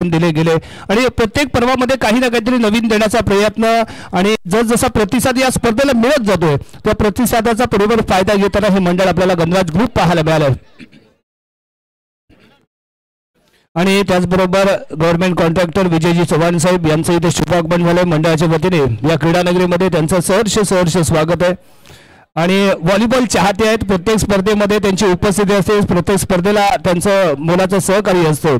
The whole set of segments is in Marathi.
दिले गेले आणि प्रत्येक पर्वामध्ये काही ना काहीतरी नवीन देण्याचा प्रयत्न आणि जसजसा प्रतिसाद या स्पर्धेला मिळत जातोय त्या प्रतिसादाचा बरोबर फायदा घेताना हे मंडळ आपल्याला गणराज ग्रुप पाहायला मिळालं आणि त्याचबरोबर गव्हर्नमेंट कॉन्ट्रॅक्टर विजयजी चव्हाण साहेब यांचं इथे शुभागमन झालंय मंडळाच्या वतीने या क्रीडानगरीमध्ये त्यांचं सहर्ष स्वागत आहे आणि व्हॉलीबॉल चाहते आहेत प्रत्येक स्पर्धेमध्ये त्यांची उपस्थिती असते प्रत्येक स्पर्धेला त्यांचं मोलाचं सहकार्य असतं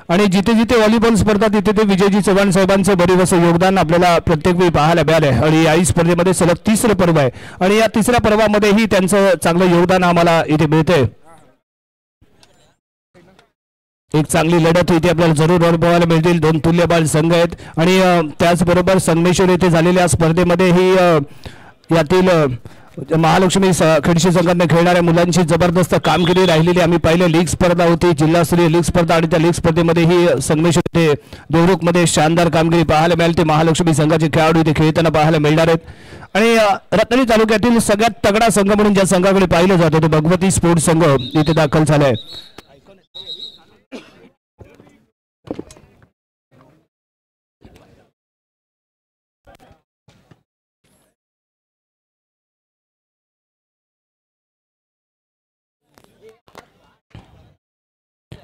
आणि जिथे जिथे व्हॉलीबॉल स्पर्धा तिथे ते विजयजी चव्हाण साहेबांचं बरीचसं योगदान आपल्याला प्रत्येक वेळी पाहायला मिळालंय आणि या स्पर्धेमध्ये सलग तिसरं पर्व आहे आणि या तिसऱ्या पर्वामध्येही त्यांचं चांगलं योगदान आम्हाला इथे मिळतंय एक चांगली लढत इथे आपल्याला जरूर अनुभवायला मिळतील दोन तुल्यबळ संघ आहेत आणि त्याचबरोबर संगमेश्वर येथे झालेल्या स्पर्धेमध्ये ही यातील महालक्ष्मी खडशी संघाने खेळणाऱ्या मुलांची जबरदस्त कामगिरी राहिलेली आम्ही पाहिले लीग स्पर्धा होती जिल्हास्तरीय लीग स्पर्धा आणि त्या लीग स्पर्धेमध्ये ही संगमेश्वर येथे देवरुखमध्ये शानदार कामगिरी पाहायला मिळाली ते महालक्ष्मी संघाचे खेळाडू इथे खेळताना पाहायला मिळणार आहेत आणि रत्नागिरी तालुक्यातील सगळ्यात तगडा संघ म्हणून ज्या संघाकडे पाहिलं जातं तो भगवती स्पोर्ट्स संघ इथे दाखल झालाय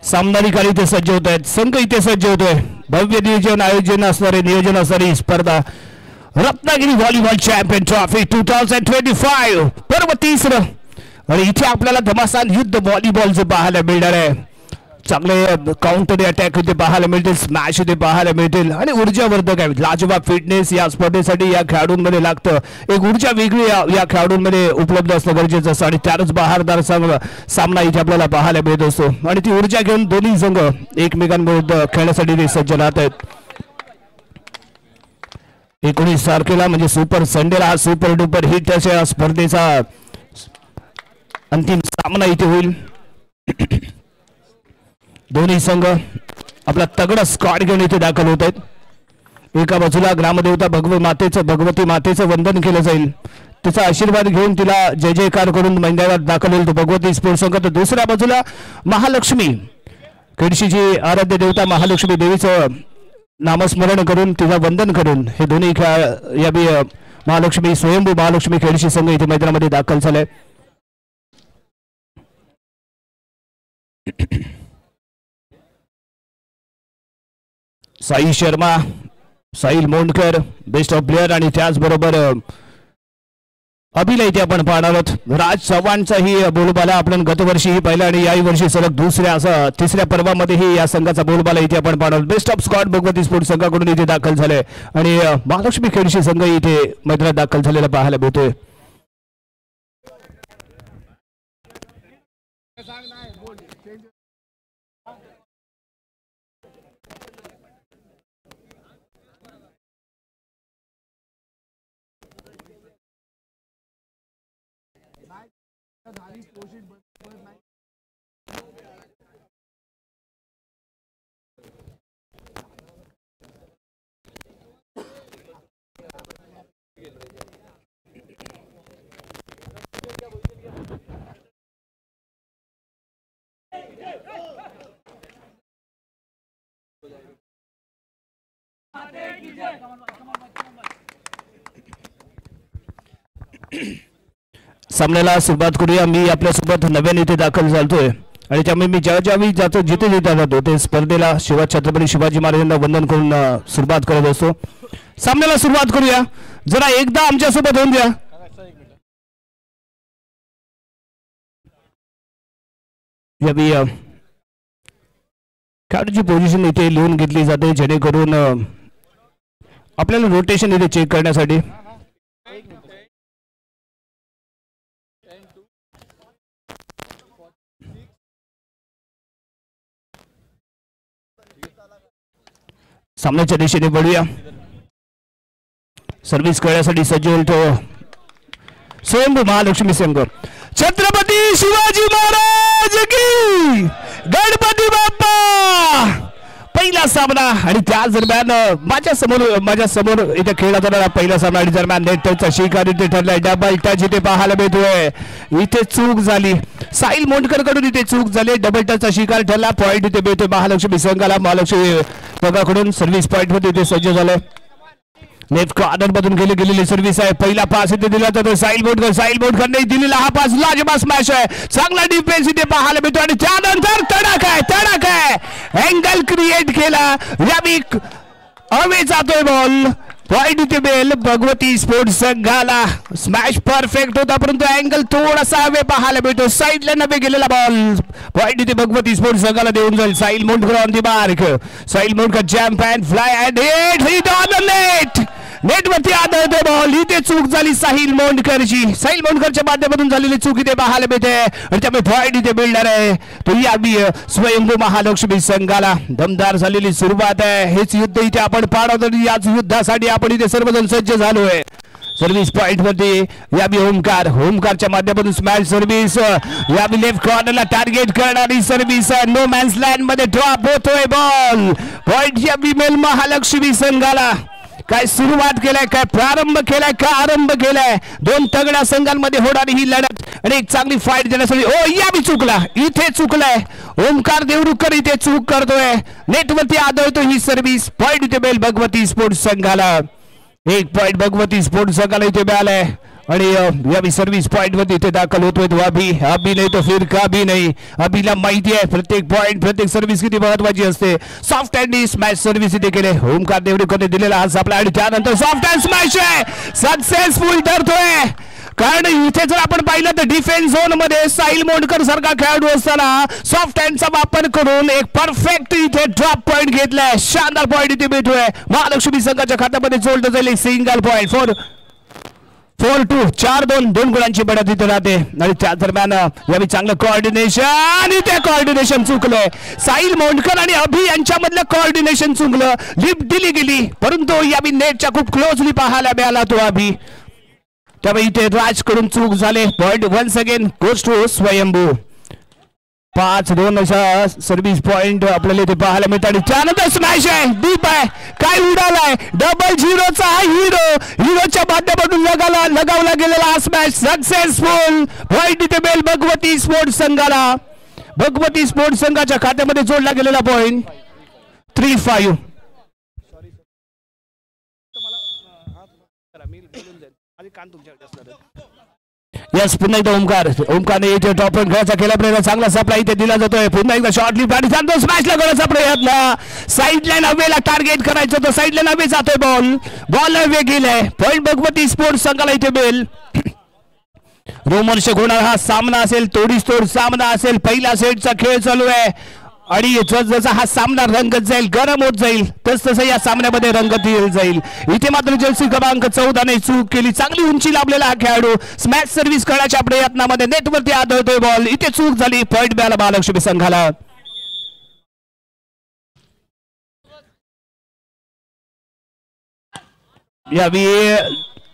सामना निकाल इथे सज्ज होत आहेत संघ इथे सज्ज होतोय भव्य आयोजन असणारी स्पर्धा रत्नागिरी व्हॉलीबॉल चॅम्पियन ट्रॉफी 2025 पर्व तिसरं आणि इथे आपल्याला घमासान युद्ध व्हॉलीबॉलचं पाहायला मिळणार आहे चांगले काउंटर अटॅक इथे पाहायला मिळतील स्मॅश इथे पाहायला मिळतील आणि ऊर्जावर्धक आहे लाजवाब फिटनेस या स्पर्धेसाठी या खेळाडूंमध्ये लागतं एक ऊर्जा वेगळी या खेळाडूंमध्ये उपलब्ध असणं गरजेचं असतं आणि त्याच बहारदार सामना इथे आपल्याला पाहायला मिळत असतो आणि ती ऊर्जा घेऊन दोन्ही संघ एकमेकांविरुद्ध खेळण्यासाठी ते सज्ज राहत आहेत 19 तारखेला म्हणजे सुपर संडेला हा सुपर डुपर हिट अशा स्पर्धेचा अंतिम सामना इथे होईल दोन्ही संघ आपला तगडा स्क्वॉड घेऊन इथे दाखल होत आहेत एका बाजूला ग्रामदेवता भगवती मातेचं वंदन केलं जाईल तिचा आशीर्वाद घेऊन तिला जय जयकार करून मैदानात दाखल होईल तो भगवती स्पोर्ट्स संघ तर दुसऱ्या बाजूला महालक्ष्मी खडशीची आराध्य देवता महालक्ष्मी देवीचं नामस्मरण करून तिला वंदन करून हे दोन्ही या महालक्ष्मी स्वयंभू महालक्ष्मी खडशी संघ इथे मैदानामध्ये दाखल झालाय Sai Sharma Sahil Mondkar best of player आणि त्याचबरोबर अभिला इथे आपण पाहणार आहोत राज चव्हाणचाही बोलबाला आपण गतवर्षीही पाहिला आणि याही वर्षी सलग तिसऱ्या पर्वामध्येही या संघाचा बोलबाला इथे आपण पाहणार आहोत best of squad Bhagwati sports संघाकडून इथे दाखल झाले आणि महालक्ष्मी खडशी संघ इथे मैदानात दाखल झालेला पाहायला मिळतोय सामन्याला सुरुवात करूया मी आपल्यासोबत नव्याने इथे दाखल झालोय आणि त्यामुळे मी ज्यावेळी जातो जिथे जातो ते स्पर्धेला छत्रपती शिवाजी महाराजांना वंदन करून सुरुवात करत असतो सामन्याला सुरुवात करूया जरा एकदा आमच्या सोबत होऊन द्या खेळाडूची पोझिशन इथे लिहून घेतली जाते जेणेकरून आपल्याला रोटेशन इथे चेक करण्यासाठी सामन्याच्या दिशेने वळूया सर्व्हिस करण्यासाठी सज्ज होईल तो स्वयंभू महालक्ष्मी संघ छत्रपती शिवाजी महाराज की गणपती बाप्पा पहिला सामना आणि त्याच दरम्यान माझ्या समोर इथे खेळला जाणारा पहिला सामना आणि दरम्यान नेट टचचा शिकार इथे ठरलाय. डबल टच इथे पाहायला मिळतोय. इथे चूक झाली साहिल मोंडकर कडून, इथे चूक झाली. डबल टचचा शिकार ठरला. पॉईंट इथे मिळतोय महालक्ष्मी संघाला. महालक्ष्मी संघाकडून सर्व्हिस पॉईंट मध्ये इथे सज्ज झालंय. लेफ्ट कॉर्नर मधून गेलेली सर्व्हिस आहे. पहिला पास इथे दिला जातो साहिल मोंडकरने दिलेला हा पास लाजवाब स्मॅश आहे. चांगला डिफेन्स इथे पाहायला मिळतो आणि त्यानंतर तडाख आहे अँगल क्रिएट केला. यावी अवे जातोय बॉल. पॉइंट इथे बेल भगवती स्पोर्ट्स संघाला. स्मॅश परफेक्ट होता परंतु अँगल थोडासा हवे पाहायला मिळतो. साईडला नवे गेलेला बॉल. पॉइंट इथे भगवती स्पोर्ट्स संघाला देऊन जाईल. Sahil Mondkar on the mark. Sahil Mondkar jump and fly and hit on the net. नेटवरती आदळते बॉल. इथे चूक झाली साहिल मोंडकरची. साहिल मोंडकरच्या माध्यमातून झालेली चूक इथे पाहायला मिळते आणि त्यामुळे पॉइंट इथे मिळणार आहे तो यावी स्वयंभू महालक्ष्मी संघाला. दमदार झालेली सुरुवात आहे. हेच युद्ध इथे आपण पाहतो आणि याच युद्धासाठी आपण इथे सर्वजण सज्ज झालोय. सर्व्हिस पॉइंट वरती यावी होमकारच्या माध्यमातून स्मॅश सर्व्हिस. यावी लेफ्ट कॉर्नरला टार्गेट करणारी सर्व्हिस. नो मॅन्स लँड मध्ये ड्रॉप होतोय बॉल. पॉइंट यावी मेल महालक्ष्मी संघाला. काय सुरुवात केलाय, काय प्रारंभ केलाय, काय आरंभ केलाय. दोन तगड्या संघांमध्ये होणारी ही लढत आणि एक चांगली फाईट देण्यासाठी. यावी चुकला, इथे चुकलाय ओमकार देवरुखकर. इथे चूक करतोय. नेटवरती आदळतो ही सर्व्हिस. पॉइंट इथे बेल भगवती स्पोर्ट्स संघाला. एक पॉइंट भगवती स्पोर्ट्स संघाला इथे मिळालाय आणि यावी सर्व्हिस पॉइंट वरती इथे दाखल होतोय तो अभी नाही तो फिर कभी नाही. अभिला माहिती आहे प्रत्येक पॉइंट प्रत्येक सर्व्हिस किती महत्वाची असते. सॉफ्ट हँड स्मॅश सर्व्हिस इथे केले ओमकार देवरुखरने दिलेला हा सापला आणि त्यानंतर सॉफ्ट हँड स्मॅश आहे. सक्सेसफुल ठरतोय कारण इथे जर आपण पाहिलं तर डिफेन्स झोन मध्ये साहिल मोंडकर सारखा खेळाडू असताना सॉफ्ट हँडचा वापर करून एक परफेक्ट इथे ड्रॉप पॉइंट घेतलाय. शानदार पॉइंट इथे भेटतोय. महालक्ष्मी संघाच्या खात्यामध्ये जोडलं जाईल एक सिंगल पॉइंट. 4-2 4-2 दोन गुणांची बढत इथे राहते आणि त्या दरम्यान यावी चांगलं कॉर्डिनेशन. इथे कॉर्डिनेशन चुकलंय. साहिल मोंडकर आणि अभि यांच्यामधलं कॉर्डिनेशन चुकलं. लिफ्ट दिली गेली परंतु यावी नेटच्या खूप क्लोजली पाहायला मिळाला तो अभि. त्यामुळे इथे राजकडून चूक झाले. Point once again goes to Swayambhu. 5-2 अशा सर्व्हिस पॉइंट आपल्याला इथे पाहायला मिळतात आणि त्यानंतर स्मॅश आहे. डीप आहे. काय उडालाय. डबल झिरोचा हिरोच्या माध्यमातून लगावला गेलेला हा स्मॅश सक्सेसफुल. पॉइंट इथे बेल भगवती स्पोर्ट्स संघाला. भगवती स्पोर्ट्स संघाच्या खात्यामध्ये जोडला गेलेला पॉइंट 3-5. यस पुन्हा एकदा ओमकारने इथे टॉप पॉइंट खेळायचा केला प्रयत्न. चांगला सप्लाय इथे दिला जातोय. पुन्हा एकदा शॉर्ट लिफ्ट आणि सांगतो स्मॅशला करण्याचा प्रयत्न. साईड लाईन हवेला टार्गेट करायचं होतं. साईड लाईन हवे जातोय बॉल हवे गेलाय. पॉइंट भगवती स्पोर्ट्स संघाला इथे बेल. रोमर्ष होणार हा सामना असेल. तोडीस-तोड सामना असेल. पहिला सेटचा खेळ चालू आहे आणि जसा हा सामना रंगत जाईल गरम होत जाईल तसं या सामन्यामध्ये रंगत जाईल. इथे मात्र जर्सी क्रमांक 14 ने चूक केली. चांगली उंची लाभलेला हा खेळाडू स्मॅश सर्व्हिस करण्याच्या प्रयत्नामध्ये नेटवरती आदळतोय बॉल. इथे चूक झाली. पॉइंट मिळाला महालक्ष्मी संघाला. यावी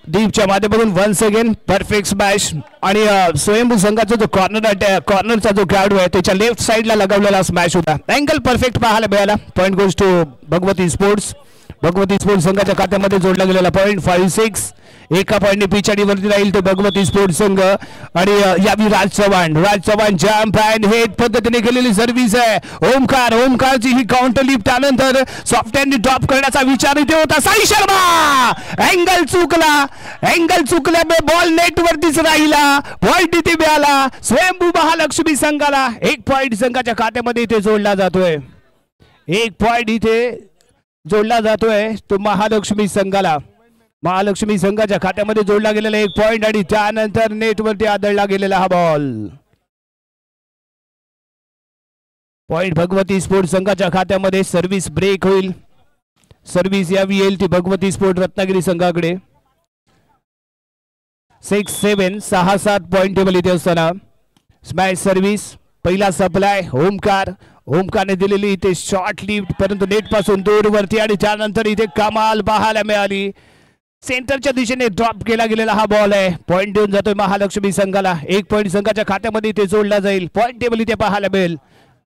डीपच्या माध्यमातून वन्स अगेन परफेक्ट स्मॅश आणि स्वयंभू संघाचा जो कॉर्नरचा जो खेळाडू आहे त्याच्या लेफ्ट साइडला लगावलेला स्मॅश होता. अँगल परफेक्ट पाहायला मिळाला. Point goes to Bhagwati Sports. Bhagwati Sports संघाच्या खात्यामध्ये जोडला गेलेला पॉइंट 5-6. एका पॉइंटने पिछाडी वरती राहील तो भगवती स्पोर्ट्स संघ आणि यावी Raj Chavan jump and head पद्धतीने केलेली सर्व्हिस आहे. ओमकारची ही काउंटर लिफ्ट त्यानंतर सॉफ्ट हँड ड्रॉप करण्याचा विचार इथे होता. साई शर्मा अँगल चुकल्यामुळे बॉल नेटवरतीच राहिला. पॉइंट इथे मिळाला स्वयंभू महालक्ष्मी संघाला. एक पॉइंट संघाच्या खात्यामध्ये इथे जोडला जातोय. एक पॉइंट इथे जोडला जातोय तो महालक्ष्मी संघाला. महालक्ष्मी संघाच्या खात्यामध्ये जोडला गेलेला एक पॉइंट आणि त्यानंतर नेटवरती आदळला गेलेला हा बॉल. पॉइंट भगवती स्पोर्ट्स संघाच्या खात्यामध्ये. सर्व्हिस ब्रेक होईल. सर्व्हिस यावी येईल ती भगवती स्पोर्ट रत्नागिरी संघाकडे. 6-7 6-7 पॉइंट टेबल इथे असताना स्मॅश सर्व्हिस. पहिला सप्लाय ओमकारने दिलेली इथे शॉर्ट लिफ्ट परंतु नेट पासून दूर वरती आणि त्यानंतर इथे कमाल पाहायला मिळाली. सेंटरच्या दिशेने ड्रॉप केला गेलेला हा बॉल आहे. पॉइंट देऊन जातोय महालक्ष्मी संघाला. एक पॉइंट संघाच्या खात्यामध्ये इथे जोडला जाईल. पॉइंट टेबल इथे पाहायला मिळेल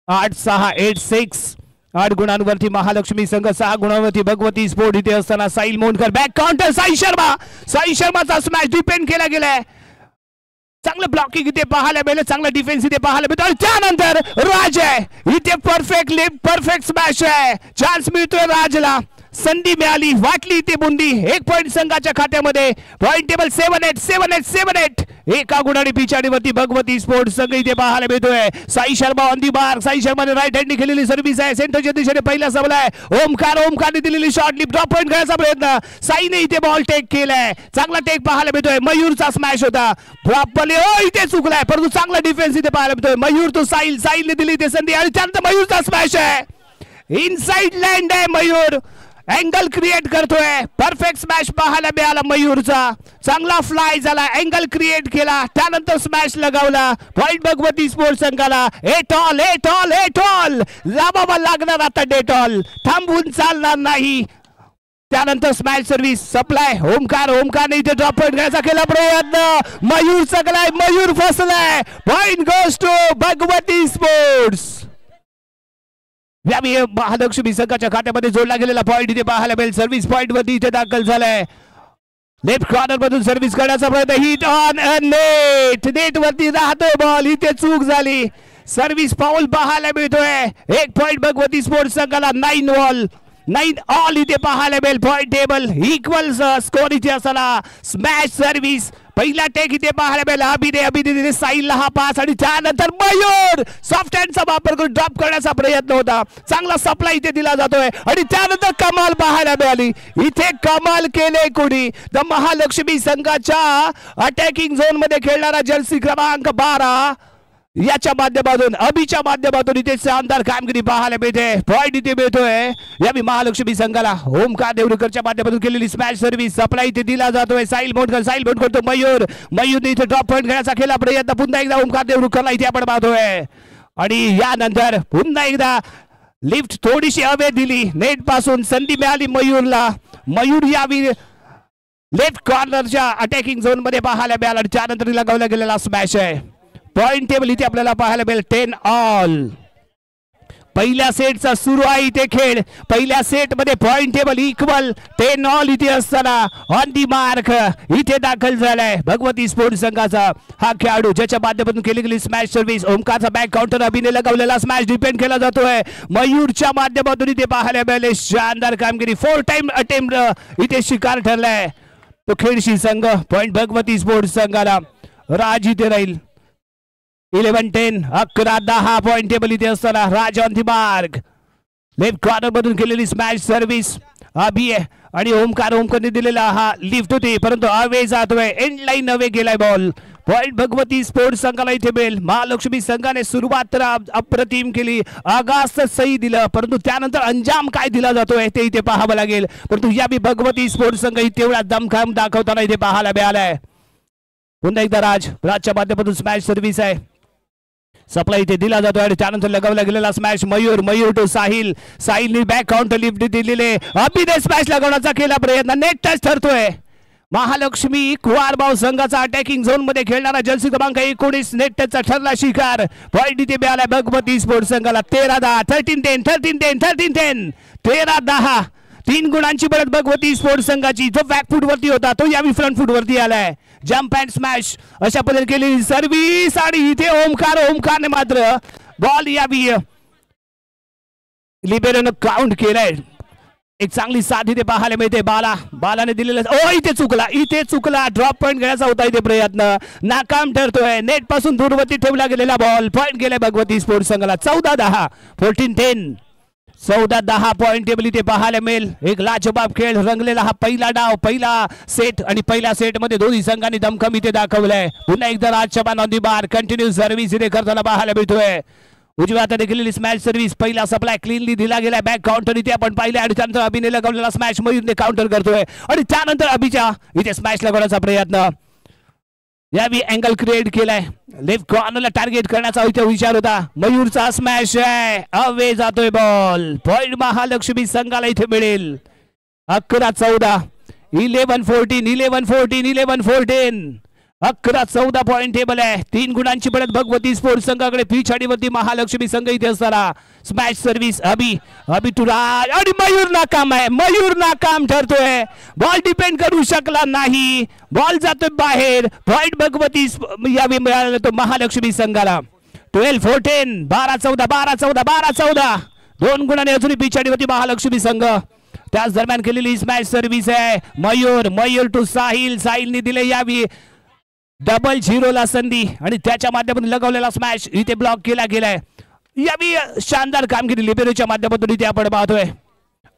8-6 8-6. 8 गुणांवरती महालक्ष्मी संघ, 6 गुणांवरती भगवती स्पोर्ट इथे असताना साहिल मोहनकर बॅक काउंटर, साई शर्माचा स्मॅश डिफेंड केला गेलाय. चांगलं ब्लॉकिंग इथे पाहायला मिळेल, चांगला डिफेन्स इथे पाहायला मिळतो. आणि त्यानंतर राज आहे इथे परफेक्ट लिफ्ट, परफेक्ट स्मॅश आहे. चान्स मिळतोय राजला, संधी मिळाली, वाटली इथे बुंदी. 1 पॉइंट संघाच्या खात्यामध्ये. Point table 7-8. एका गुणाने पिछाडीवरती भगवती स्पोर्ट संघ इथे पाहायला मिळतोय. Sai Sharma on the mark. Sai शर्माने राईट हँडनी केलेली सर्व्हिस आहे, सेंटरच्या दिशेने पहिला सबला आहे. ओमकारने दिलेली शॉर्ट लिप, ड्रॉप पॉइंट करायचा प्रयत्न. साईने इथे बॉल टेक केलाय, चांगला टेक पाहायला मिळतोय. मयूरचा स्मॅश होता प्रॉपरली, इथे चुकलाय परंतु चांगला डिफेन्स इथे पाहायला मिळतोय. मयूर तो साहिलने दिली इथे संधी आणि त्यानंतर मयूरचा स्मॅश आहे. इनसाइड लँड आहे मयूर, अँगल क्रिएट करतोय. परफेक्ट स्मॅश पाहायला मिळाला मयूरचा, चांगला फ्लाय झाला, अँगल क्रिएट केला, त्यानंतर स्मॅश लगावला. पॉइंट भगवती स्पोर्ट संघाला. एटॉल लावावा लागणार आता डेटॉल, थांबून चालणार नाही. त्यानंतर स्मॅश सर्व्हिस सप्लाय. ओमकारने इथे ड्रॉप पॉइंट घ्यायचा केला प्रयत्न. मयूर चकलाय, मयूर फसलाय. Point goes to Bhagwati sports. Mahalakshmi संघाच्या खात्यामध्ये जोडला गेलेला पॉइंट इथे पाहायला मिळेल. सर्व्हिस पॉइंट वरती इथे दाखल झालाय. लेफ्ट कॉर्नर मधून सर्व्हिस करण्याचा प्रयत्न, हिट ऑन नेट वरती राहतोय बॉल, इथे चूक झाली. सर्व्हिस फाऊल पाहायला मिळतोय. 1 पॉइंट भगवती स्पोर्ट्स संघाला. 9 ऑल इथे पाहायला मिळेल. पॉइंट टेबल इक्वल स्कोर इथे असताना स्मॅश सर्व्हिस पहिला टेक इथे पाहायला मिळेल. अभिने साईलला हा पास आणि त्यानंतर मयूर सॉफ्ट हँडचा वापर करून ड्रॉप करण्याचा प्रयत्न होता. चांगला सप्लाय इथे दिला जातोय आणि त्यानंतर कमाल पाहायला मिळाली. इथे कमाल केले कोणी, तर महालक्ष्मी संघाच्या अटॅकिंग झोन मध्ये खेळणारा जर्सी क्रमांक 12 याच्या माध्यमातून, अभिच्या माध्यमातून इथे शानदार कामगिरी पाहायला मिळते. पॉइंट इथे मिळतोय यावी महालक्ष्मी संघाला. ओमकार देवरुकरच्या माध्यमातून केलेली स्मॅश सर्व्हिस सप्लाय इथे दिला जातोय. साहिल मोठकर तो मयूरने इथे ड्रॉप पॉइंट घेण्याचा केला प्रयत्न. पुन्हा एकदा ओमकार देवरुकरला इथे आपण पाहतोय आणि यानंतर पुन्हा एकदा लिफ्ट थोडीशी हवे दिली, नेट पासून संधी मिळाली मयूरला. मयूर यावी लेफ्ट कॉर्नरच्या अटॅकिंग झोन मध्ये पाहायला मिळाला आणि त्यानंतर लगावला गेलेला स्मॅश आहे. पॉइंट टेबल इथे आपल्याला पाहायला मिळेल 10 ऑल. पहिल्या सेटचा सुरू आहे इथे खेळ. पहिल्या सेट मध्ये पॉइंट टेबल इक्वल 10 ऑल इथे असताना ऑन दी मार्क इथे दाखल झालाय भगवती स्पोर्ट संघाचा हा खेळाडू, ज्याच्या माध्यमातून केली गेली स्मॅश सर्व्हिस. ओमकारचा बॅक काउंटर, अभिने लगावलेला स्मॅश डिपेंड केला जातोय. मयूरच्या माध्यमातून इथे पाहायला मिळाले शानदार कामगिरी. 4 टाइम अटेम्प्ट इथे शिकार ठरलाय तो खेळशी संघ. पॉइंट भगवती स्पोर्ट संघाला. राज इथे राहील. 11-10 11-10 पॉइंट टेबल इथे असताना Raj on the mark. Left corner मधून केलेली स्मॅश सर्व्हिस अभि आणि ओमकारने दिलेला हा लिफ्ट होती परंतु अवे जातोय. एंड लाईन अवे गेलाय बॉल. पॉइंट भगवती स्पोर्ट्स संघाला इथे मिळेल. महालक्ष्मी संघाने सुरुवात तर अप्रतिम केली, आगास सही दिलं परंतु त्यानंतर अंजाम काय दिला जातोय ते इथे पाहावं लागेल. परंतु या भगवती स्पोर्ट्स संघ तेवढा दमखम दाखवताना इथे पाहायला मिळालाय. पुन्हा एकदा राजच्या माध्यमातून स्मॅश सर्व्हिस आहे, सप्लाय इथे दिला जातो आणि त्यानंतर लगावला गेलेला स्मॅश. मयूर टू साहिलने बॅक काउंटर लिफ्ट दिलेले. अभिने स्मॅश लगावण्याचा केला प्रयत्न, नेट टच ठरतोय. महालक्ष्मी कुवारबाव संघाचा अटॅकिंग झोन मध्ये खेळणारा जर्सी क्रमांक 19 नेट टचचा ठरला शिकार. पॉइंट इथे मिळाला भगवती स्पोर्ट संघाला. 13-10 13-10 13-10 3 गुणांची बळत भगवती स्पोर्ट संघाची. जो बॅक फूट वरती होता तो यावी फ्रंट फूट वरती आलाय. जम्प अँड स्मॅश अशा पद्धतीने केलेली सर्व्हिस आणि इथे ओमकारने मात्र बॉल यावी लिबेरोनं काउंट केलाय. एक चांगली साथ इथे पाहायला मिळते. बालाने दिलेला इथे चुकला ड्रॉप पॉइंट घेण्याचा होता इथे प्रयत्न, नाकाम ठरतोय. नेट पासून दूरवरती ठेवला गेलेला बॉल. पॉइंट गेलाय भगवती स्पोर्ट संघाला. 14-10 14-10 14-10 पॉइंट टेबल इथे पाहायला मिळेल. एक लाजवाब खेळ रंगलेला हा पहिला डाव, पहिला सेट आणि पहिल्या सेट मध्ये दोन्ही संघांनी दमखम इथे दाखवलाय. पुन्हा एकदा राजचबान on the bar continue service इथे करताना पाहायला मिळतोय. उजव्या हाताने केलेली स्मॅश सर्व्हिस, पहिला सप्लाय क्लीनली दिला गेला. बॅक काउंटर इथे आपण पाहिले आणि त्यानंतर अभिने लगावलेला स्मॅश मयूरने काउंटर करतोय आणि त्यानंतर अभिच्या इथे स्मॅश लगावण्याचा प्रयत्न. यावी अँगल क्रिएट केलाय. लेफ्ट कॉर्नरला टार्गेट करण्याचा इथे विचार होता. मयूरचा स्मॅश आहे, अवे जातोय बॉल. पॉइंट महालक्ष्मी संघाला इथे मिळेल. 11-14 11-14 11-14 11-14 पॉइंट टेबल आहे. 3 गुणांची बढ़त भगवती स्पोर्ट्स संघाकडे. पिछाडीवरती महालक्ष्मी संघ इथे असताना स्मॅश सर्व्हिस अभि टू राज आणि मयूर नाकाम आहे. मयूर नाकाम ठरतोय. बॉल डिपेंड करू शकला नाही. बॉल जातोय बाहेर. पॉइंट भगवती यावी मिळाला तो महालक्ष्मी संघाला. 12-14 12-14 2 गुणांनी अजूनही पिछाडीवरती महालक्ष्मी संघ. त्याच दरम्यान केलेली स्मॅश सर्व्हिस आहे. मयूर टू साहिलने दिले यावी डबल झिरोला संधी आणि त्याच्या माध्यमातून लगावलेला स्मॅश इथे ब्लॉक केला गेलाय. यावी शानदार कामगिरी लिबेरोच्या माध्यमातून इथे आपण पाहतोय.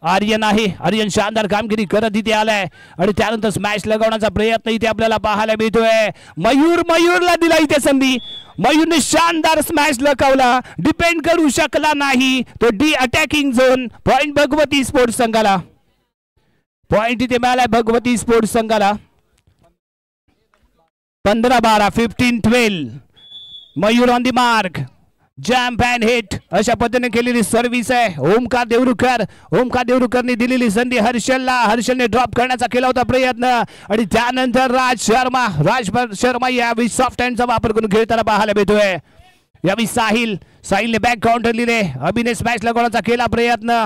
आर्यन शानदार कामगिरी करत इथे आलाय आणि त्यानंतर स्मॅश लगावण्याचा प्रयत्न इथे आपल्याला पाहायला मिळतोय. मयूरला दिला इथे संधी. मयूरने शानदार स्मॅश लगावला. डिपेंड करू शकला नाही तो D attacking zone. Point Bhagwati Sports संघाला. पॉइंट इथे मिळालाय भगवती स्पोर्ट्स संघाला. 15-12 15-12 Mayur on the mark. Jump and hit अशा पद्धतीने केलेली सर्व्हिस आहे. ओमकार देवरुकरने दिलेली संधी हर्षलने ड्रॉप करण्याचा केला होता प्रयत्न आणि त्यानंतर राज शर्मा यावेळी सॉफ्ट हँडचा वापर करून खेळताना पाहायला मिळतोय. यावेळी साहिलने बॅक काउंटर लिहिले. अभिने स्मॅश लगवण्याचा केला प्रयत्न.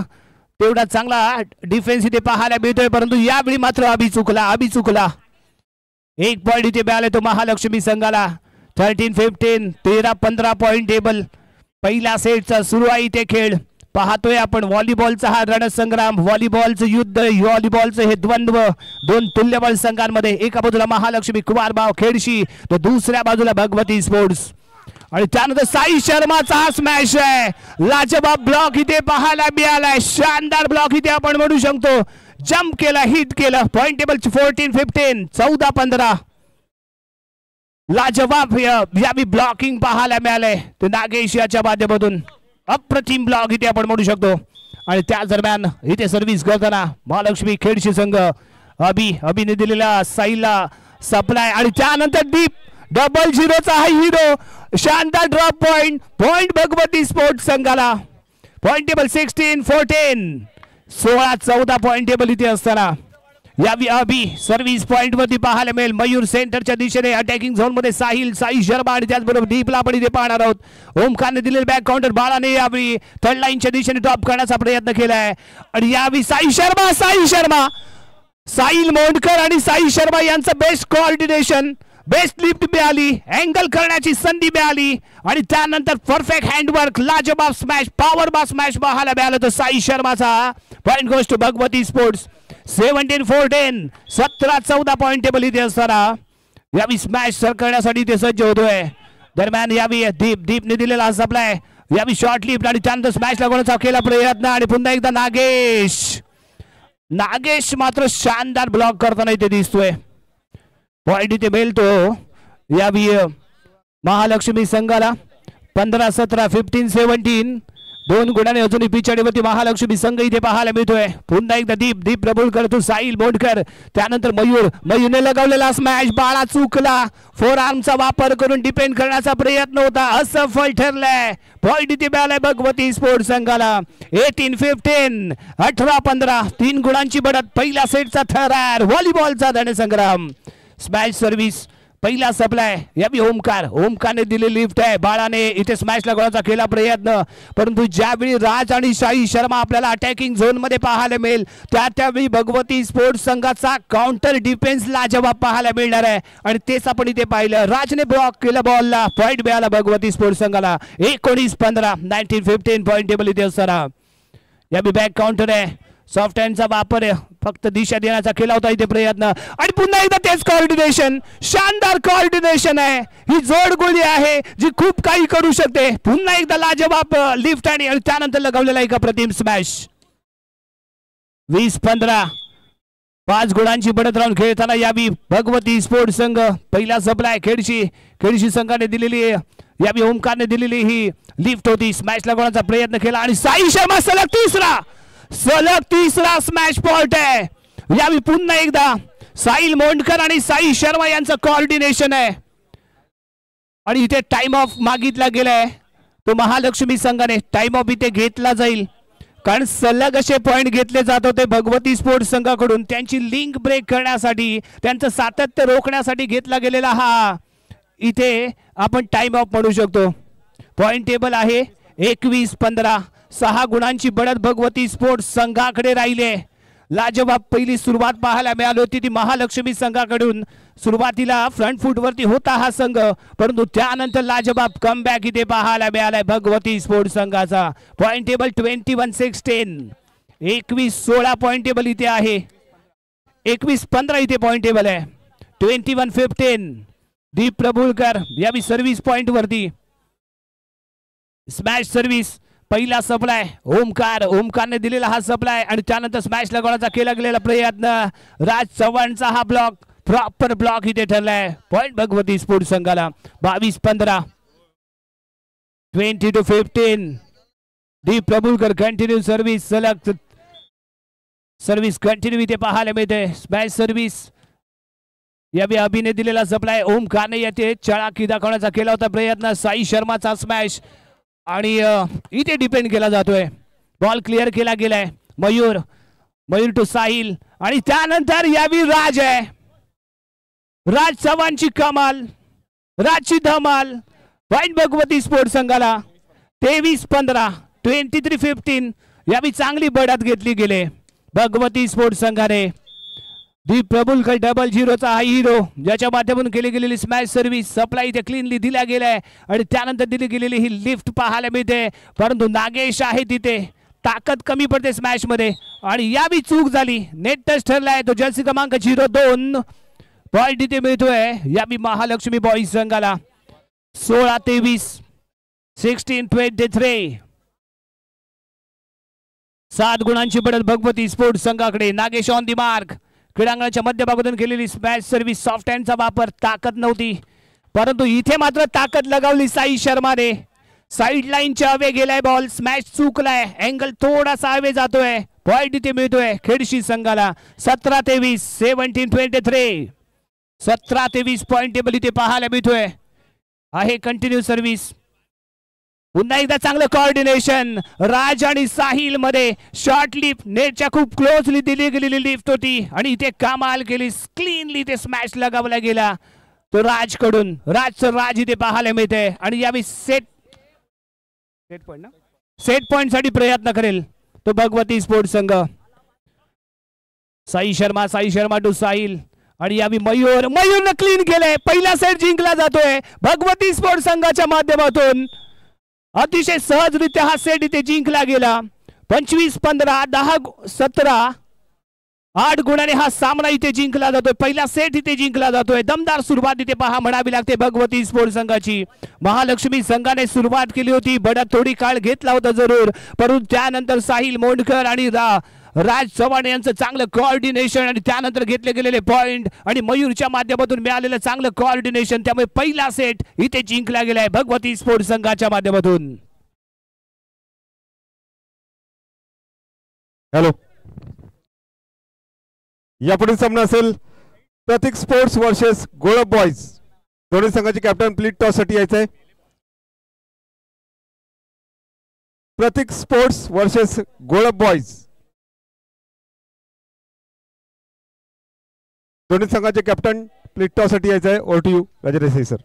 तेवढा चांगला डिफेन्स इथे पाहायला मिळतोय परंतु यावेळी मात्र अभि चुकला. 1 पॉइंट इथे मिळाले तो महालक्ष्मी संघाला. 13-15 13-15 पॉइंट टेबल. पहिल्या सेटचा सुरू आहे इथे खेळ. पाहतोय आपण व्हॉलीबॉलचा हा रणसंग्राम. व्हॉलीबॉलचं युद्ध. व्हॉलीबॉलचं हे द्वंद्व 2 तुल्यबळ संघांमध्ये. एका बाजूला महालक्ष्मी कुमारबाव खेडशी तर दुसऱ्या बाजूला भगवती स्पोर्ट्स. आणि त्यानंतर साई शर्माचा हा स्मॅश आहे. लाजवाब ब्लॉक इथे पाहायला मिळालाय. शानदार ब्लॉक इथे आपण म्हणू शकतो. जम्प केला हिट केलं. पॉइंट टेबल 14-15 14-15 लाजवाब यावी ब्लॉकिंग पाहायला मिळालंय ते नागेश याच्या माध्यमातून. अप्रतिम ब्लॉक इथे आपण म्हणू शकतो. आणि त्या दरम्यान इथे सर्व्हिस करताना महालक्ष्मी खेडशी संघ अभिने दिलेला साईला सप्लाय आणि त्यानंतर डीप डबल झिरोचा हा हिरो. शानदार ड्रॉप पॉइंट भगवती स्पोर्ट्स संघाला. पॉइंट टेबल 16-14 16-14 पॉइंट टेबल इथे असताना यावी अभि सर्व्हिस पॉइंट वरती पाहायला मिळेल. मयूर सेंटरच्या दिशेने अटॅकिंग झोन मध्ये साई शर्मा आणि त्याचबरोबर डीपला आपण इथे पाहणार आहोत. ओमकारने दिलेले बॅक काउंटर बाळाने यावी थर्ड लाईनच्या दिशेने ड्रॉप करण्याचा प्रयत्न केलाय आणि यावी साई शर्मा साहिल मोंडकर आणि साई शर्मा यांचं बेस्ट कोऑर्डिनेशन. बेस्ट लिफ्ट मिळाली. अँगल करण्याची संधी मिळाली आणि त्यानंतर परफेक्ट हँडवर्क. लाजवाब स्मॅश पॉवर बा स्मॅश पाहायला मिळालं तर साई शर्माचा. पॉइंट गोष्ट भगवती स्पोर्ट्स. 17-14 17-14 पॉइंट टेबल इथे असताना यावी स्मॅश सर करण्यासाठी ते सज्ज होतोय. दरम्यान यावी दीपने दिलेला सप्लाय. यावी शॉर्ट लिफ्ट आणि त्यानंतर स्मॅश लागवण्याचा केला प्रयत्न आणि पुन्हा एकदा नागेश मात्र शानदार ब्लॉक करताना इथे दिसतोय. पॉइंट इथे मिळतो यावी महालक्ष्मी संघाला. 15-17 15-17 2 गुणाने अजूनही पिछाडीवरती महालक्ष्मी संघ इथे पाहायला मिळतोय. पुन्हा एकदा दीप प्रबोल करतो साहिल मोंडकर. त्यानंतर मयूरने लगावलेला स्मॅश बाळा चुकला. फोर आर्मचा वापर करून डिपेंड करण्याचा प्रयत्न होता. असफल ठरलाय. पॉइंट इथे मिळालाय भगवती स्पोर्ट्स संघाला. 18-15 18-15 3 गुणांची बढ़त. पहिल्या सेटचा थरार. व्हॉलीबॉलचा रणसंग्राम. स्मॅश सर्व्हिस पहिला सप्लाय यावी ओमकारने दिलेली लिफ्ट आहे. बाळाने इथे स्मॅश लगवण्याचा केला प्रयत्न परंतु ज्यावेळी राज आणि साई शर्मा आपल्याला अटॅकिंग झोन मध्ये पाहायला मिळेल त्यावेळी भगवती स्पोर्ट्स संघाचा काउंटर डिफेन्स लाजवाब पाहायला मिळणार आहे आणि तेच आपण इथे पाहिलं. राजने ब्लॉक केलं बॉलला. पॉइंट मिळाला भगवती स्पोर्ट्स संघाला. 19-15 19-15 पॉइंट टेबल इथे असताना यावी बॅक काउंटर आहे. सॉफ्ट हँडचा वापर फक्त दिशा देण्याचा केला होता इथे प्रयत्न आणि पुन्हा एकदा तेच कोऑर्डिनेशन. शानदार कोऑर्डिनेशन आहे. ही जोड गोळी आहे जी खूप काही करू शकते. पुन्हा एकदा लाजवाब लिफ्ट आणि त्यानंतर लगावलेला एक अप्रतिम स्मॅश. 20-15 5 गुणांची बढ़त राहून खेळताना यावी भगवती स्पोर्ट्स संघ. पहिला सप्लाय खेडशी संघाने दिलेली यावी ओमकारने दिलेली ही लिफ्ट होती. स्मॅश लगवण्याचा प्रयत्न केला आणि साई शर्मा सलग तिसरा स्मॅश पॉइंट आहे. यावी पुन्हा एकदा साहिल मोंडकर आणि साई शर्मा यांचं कोऑर्डिनेशन आहे आणि इथे टाइम ऑफ मागितला गेलाय तो महालक्ष्मी संघाने. टाइम ऑफ इथे घेतला जाईल कारण सलग असे पॉइंट घेतले जात होते भगवती स्पोर्ट्स संघाकडून त्यांची लिंक ब्रेक करण्यासाठी, त्यांचं सातत्य रोखण्यासाठी घेतला गेलेला हा इथे आपण टाइम ऑफ म्हणू शकतो। पॉइंट टेबल आहे 21-15, 6 गुणांची बढत भगवती स्पोर्ट्स संघाकडे राहिले। लाजवाब पहिली सुरुवात पाहायला मिळाली होती ती महालक्ष्मी संघाकडून। सुरुवातीला फ्रंट फूट वरती होता हा संघ, परंतु त्यानंतर लाजवाब कमबॅक इथे पाहायला मिळालाय भगवती स्पोर्ट्स संघाचा। पॉइंट टेबल 21-16, 21-16 पॉइंट टेबल इथे आहे। 21-15 इथे पॉइंट टेबल आहे। 21-15 दीप प्रभुलकर यावी सर्व्हिस पॉइंट वरती, स्मॅश सर्व्हिस पहिला सप्लाय ओमकारने दिलेला हा सप्लाय आणि त्यानंतर स्मॅश लगवण्याचा केला गेलेला प्रयत्न। राज चव्हाणचा हा ब्लॉक प्रॉपर ब्लॉक इथे ठरलाय। पॉइंट भगवती स्पोर्ट्स संघाला। 22-15, 20-15 दीप प्रभुलकर कंटिन्यू सर्व्हिस, सलग सर्व्हिस कंटिन्यू इथे पाहायला मिळते। स्मॅश सर्व्हिस यावी अभिने दिलेला सप्लाय, ओमकारने येथे चळाकी दाखवण्याचा केला होता प्रयत्न। साई शर्माचा स्मॅश आणि इथे डिपेंड केला जातोय। बॉल क्लिअर केला गेलाय। मयूर टू साहिल आणि त्यानंतर यावी राज आहे। राज चव्हाणची कमाल, राजची धमाल। पॉइंट भगवती स्पोर्ट्स संघाला। 23-15, 23-15 यावी चांगली बढत घेतली गेले भगवती स्पोर्ट्स संघाने। दीप प्रभुलकर 00चा हा हिरो, ज्याच्या माध्यमातून केली गेलेली स्मॅश सर्व्हिस सप्लाय इथे क्लीनली दिला गेलाय आणि त्यानंतर दिली गेलेली ही लिफ्ट पाहायला मिळते, परंतु नागेश आहे तिथे, ताकद कमी पडते स्मॅश मध्ये आणि यावी चूक झाली। नेट टच ठरलाय तो जर्सी क्रमांक 02। पॉइंट इथे मिळतोय यावी महालक्ष्मी बॉईज संघाला। 16-23, 16-23 7 गुणांची बढत भगवती स्पोर्ट्स संघाकडे। नागेश ऑन दी मार्क, क्रीडांगणाच्या मध्यभागातून केलेली स्मॅश सर्व्हिस, सॉफ्ट हँडचा वापर, ताकद नव्हती, परंतु इथे मात्र ताकद लगावली साई शर्माने। साइड लाईनच्या हवे गेलाय बॉल, स्मॅश चुकलाय, अँगल थोडासा हवे जातोय। पॉइंट इथे मिळतोय खेडशी संघाला। 17-23, 17-23 17-23 पॉइंट टेबल इथे पाहायला मिळतोय आहे। कंटिन्यू सर्व्हिस, पुन्हा एकदा चांगलं कोऑर्डिनेशन राज आणि साहिल मध्ये। शॉर्ट लिफ्ट नेटच्या खूप क्लोजली दिली गेलेली लिफ्ट होती आणि इथे कमाल केली, क्लीनली ते स्मॅश लगावला गेला तो राज कडून। राज इथे पाहायला मिळते आणि यावेळी सेट पॉइंट साठी प्रयत्न करेल तो भगवती स्पोर्ट्स संघ। साई शर्मा टू साहिल आणि यावी मयूरने क्लीन केलंय। पहिला सेट जिंकला जातोय भगवती स्पोर्ट्स संघाच्या माध्यमातून। अतिशय सहजरित्या हा सेट इथे जिंकला गेला। 25-15, 10-17 8 गुणाने हा सामना इथे जिंकला जातोय। पहिला सेट इथे जिंकला जातोय। दमदार सुरुवात इथे पहा म्हणावी लागते भगवती स्पोर्ट्स संघाची। महालक्ष्मी संघाने सुरुवात केली होती, बडा थोडी काळ घेतला होता जरूर, परंतु त्यानंतर साहिल मोंडकर आणि राज चव्हाण यांचं चांगलं कोऑर्डिनेशन आणि त्यानंतर घेतले गेलेले पॉइंट आणि मयूरच्या माध्यमातून मिळालेलं चांगलं कोऑर्डिनेशन, त्यामुळे पहिला सेट इथे जिंकला गेलाय भगवती स्पोर्ट्स संघाच्या माध्यमातून। हॅलो, यापुढे सामना असेल Pratik Sports versus Golap Boys. दोन्ही संघाचे कॅप्टन प्लीज टॉस साठी यायचंय। Pratik Sports versus Golap Boys, दोन्ही संघाचे कॅप्टन प्लीज टॉस साठी यायचंय। Over to you Rajesh sir.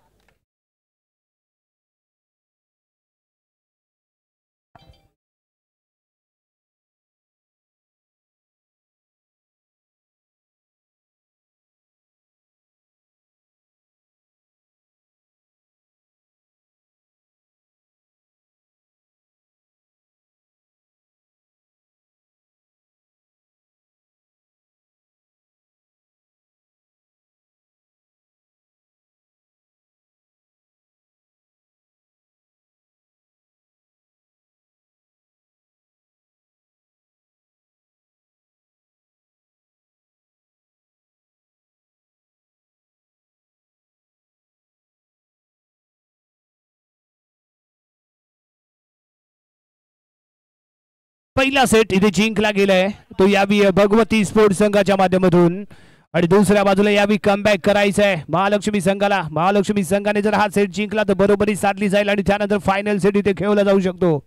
पहिला सेट इथे जिंकला गेलाय तो यावी भगवती स्पोर्ट्स संघाच्या माध्यमातून आणि दुसऱ्या बाजूला यावी कमबॅक करायचं आहे महालक्ष्मी संघाला। महालक्ष्मी संघाने जर हा सेट जिंकला तर बरोबरी साधली जाईल आणि त्यानंतर फायनल सेट इथे खेळला जाऊ शकतो।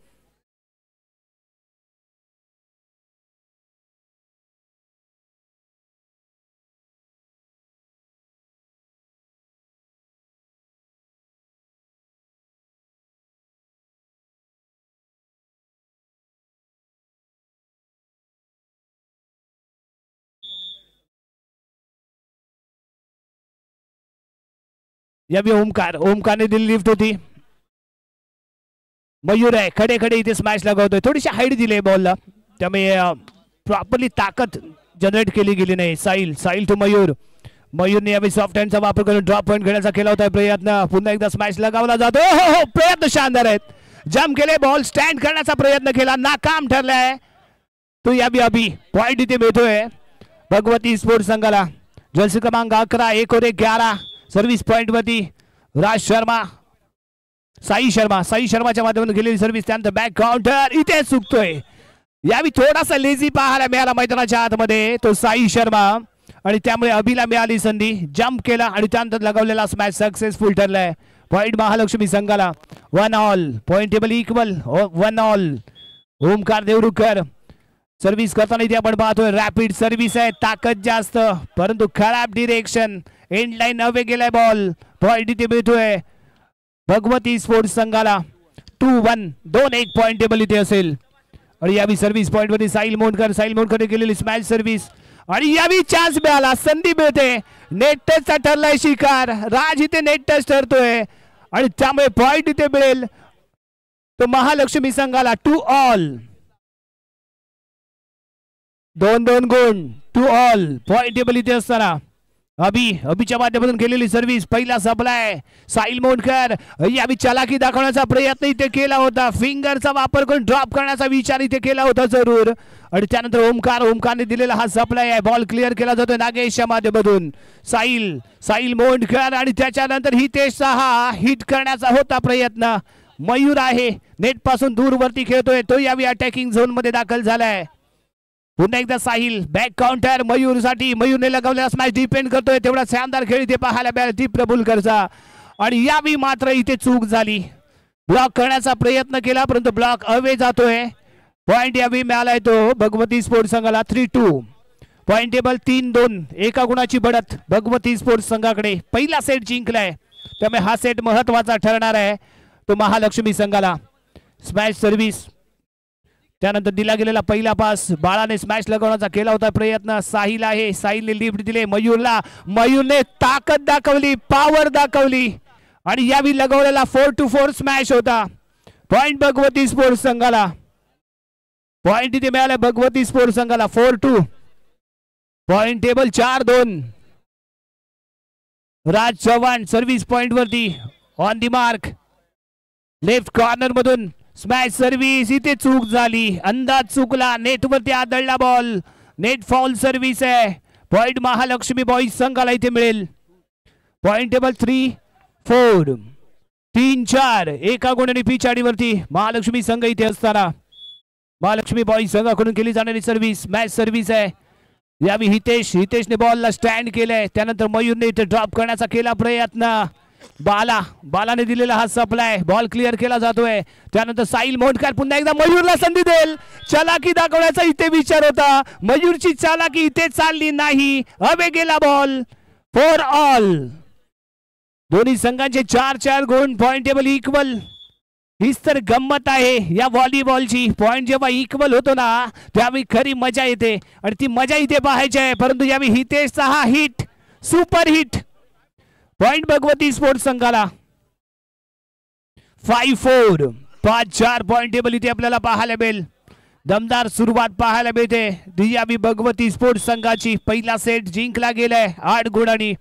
यावी ओमकारने दिली लिफ्ट होती. मयूर आहे खडे खडे इथे स्मॅश लगावतोय. थोडीशी हाईट दिली बॉलला, त्यामुळे प्रॉपरली ताकद जनरेट केली गेली नाही. साहिल टू मयूरने यावेळी सॉफ्ट हँडचा वापर करून ड्रॉप पॉईंट घेण्याचा केला होता प्रयत्न. पुन्हा एकदा स्मॅश लगावला जातो. हो प्रयत्न शानदार आहेत. जम्प केले, बॉल स्टँड करण्याचा प्रयत्न केला, नाकाम ठरलाय तो. यावी अभी पॉईंट इथे मिळतोय भगवती स्पोर्ट्स संघाला. जर्सी क्रमांक 11 1 और 11 सर्व्हिस पॉईंट वरती राज शर्मा साई शर्माच्या माध्यमातून गेलेली सर्व्हिस. त्यानंतर बॅक काउंटर इथे चुकतोय. यावी थोडासा लेझी पाहायला मिळाला मैदानाच्या आतमध्ये तो साई शर्मा, आणि त्यामुळे अभिला मिळाली संधी. जम्प केला आणि त्यानंतर लगावलेला स्मॅच सक्सेसफुल ठरलाय. पॉईंट महालक्ष्मी संघाला. 1 all. Point table equal 1 all. Omkar Devrukhkar service करताना इथे आपण पाहतोय रॅपिड सर्व्हिस आहे, ताकद जास्त परंतु खराब डिरेक्शन. एंड लाईन अवे गेलाय बॉल. पॉईंट इथे मिळतोय भगवती स्पोर्ट्स संघाला. 2-1 2-1 पॉईंट टेबल इथे असेल. आणि यावी सर्व्हिस पॉईंट वरती साहिल मोंडकर केलेली स्मॅच सर्व्हिस, आणि यावी चान्स मिळाला, संधी मिळते. नेट टचचा ठरलाय शिकार. राज इथे नेट टच ठरतोय आणि त्यामुळे पॉईंट इथे मिळेल तो महालक्ष्मी संघाला. 2 ऑल 2-2 गुण. 2 ऑल पॉईंट टेबल इथे असताना अभिच्या माध्यमातून केलेली सर्व्हिस. पहिला सप्लाय साहिल मोंडकर यावी चालाकी दाखवण्याचा प्रयत्न इथे केला होता. फिंगरचा वापर करून ड्रॉप करण्याचा विचार इथे केला होता जरूर. आणि त्यानंतर ओमकारने दिलेला हा सप्लाय आहे. बॉल क्लिअर केला जातो नागेशच्या माध्यमातून. साहिल मोंडकर आणि त्याच्यानंतर हितेशचा हा हिट करण्याचा होता प्रयत्न. मयूर आहे नेट पासून दूर वरती खेळतोय तो. यावी अटॅकिंग झोन मध्ये दाखल झालाय. पुन्हा एकदा साहिल बॅक काउंटर मयूरसाठी. मयूरने लगावलेला स्मॅच डिपेंड करतोय. तेवढा शानदार खेळ इथे पाहायला मिळाला दीप प्रभुलकरचा. आणि यावी मात्र इथे चूक झाली. ब्लॉक करण्याचा प्रयत्न केला परंतु ब्लॉक अवे जातोय. पॉइंट यावी मिळालाय तो भगवती स्पोर्ट्स संघाला. 3-2 पॉइंट टेबल 3-2 एका गुणाची बढत भगवती स्पोर्ट्स संघाकडे. पहिला सेट जिंकलाय त्यामुळे हा सेट महत्वाचा ठरणार आहे तो महालक्ष्मी संघाला. स्मॅश सर्व्हिस त्यानंतर दिला गेलेला पहिला पास. बाळाने स्मॅश लगावण्याचा केला होता प्रयत्न. साहिल आहे, साहिलने लिफ्ट दिले मयूरला. मयूरने ताकद दाखवली, पॉवर दाखवली आणि यावी लगावलेला 4-4 स्मॅश होता. पॉइंट भगवती स्पोर्ट्स संघाला. पॉइंट इथे मिळाला भगवती स्पोर्ट्स संघाला. 4-2 पॉइंट टेबल 4-2. राज चव्हाण सर्व्हिस पॉइंट वरती on the mark. Left corner मधून स्मॅश सर्व्हिस. इथे चूक झाली, अंदाज चुकला, नेट वरती आदळला बॉल. नेट फॉल सर्व्हिस आहे. पॉइंट महालक्ष्मी बॉईज संघाला इथे मिळेल. पॉइंट टेबल 3-4 3-4 एका गुणाने पिछाडीवरती महालक्ष्मी संघ इथे असताना महालक्ष्मी बॉईज संघाकडून केली जाणारी सर्व्हिस मॅच सर्व्हिस आहे. यावी हितेशने बॉलला स्टँड केलंय. त्यानंतर मयूरने इथे ड्रॉप करण्याचा केला प्रयत्न. बालाने दिलेला हा सप्लाय. बॉल क्लिअर केला जातोय. त्यानंतर साहिल मोंडकर पुन्हा एकदा मयूरला संधी देईल. चालाकी दाखवण्याचा इथे विचार होता. मयूरची चालाकी इथे चालली नाही. अवे गेला बॉल. 4 ऑल. दोन्ही संघांचे 4-4 गुण. Point table equal. हीच तर गंमत आहे या व्हॉलीबॉलची. पॉइंट जेव्हा इक्वल होतो ना त्यावेळी खरी मजा येते आणि ती मजा इथे पाहायची आहे. परंतु यावेळी हितेशचा हा hit super hit. Point Bhagwati Sports संघाला. 5-4 5-4 पॉइंट टेबल इथे आपल्याला पाहायला मिळेल. दमदार सुरुवात पाहायला मिळते यावी भगवती स्पोर्ट्स संघाची. पहिला सेट जिंकला गेलाय 8 गुणांनी.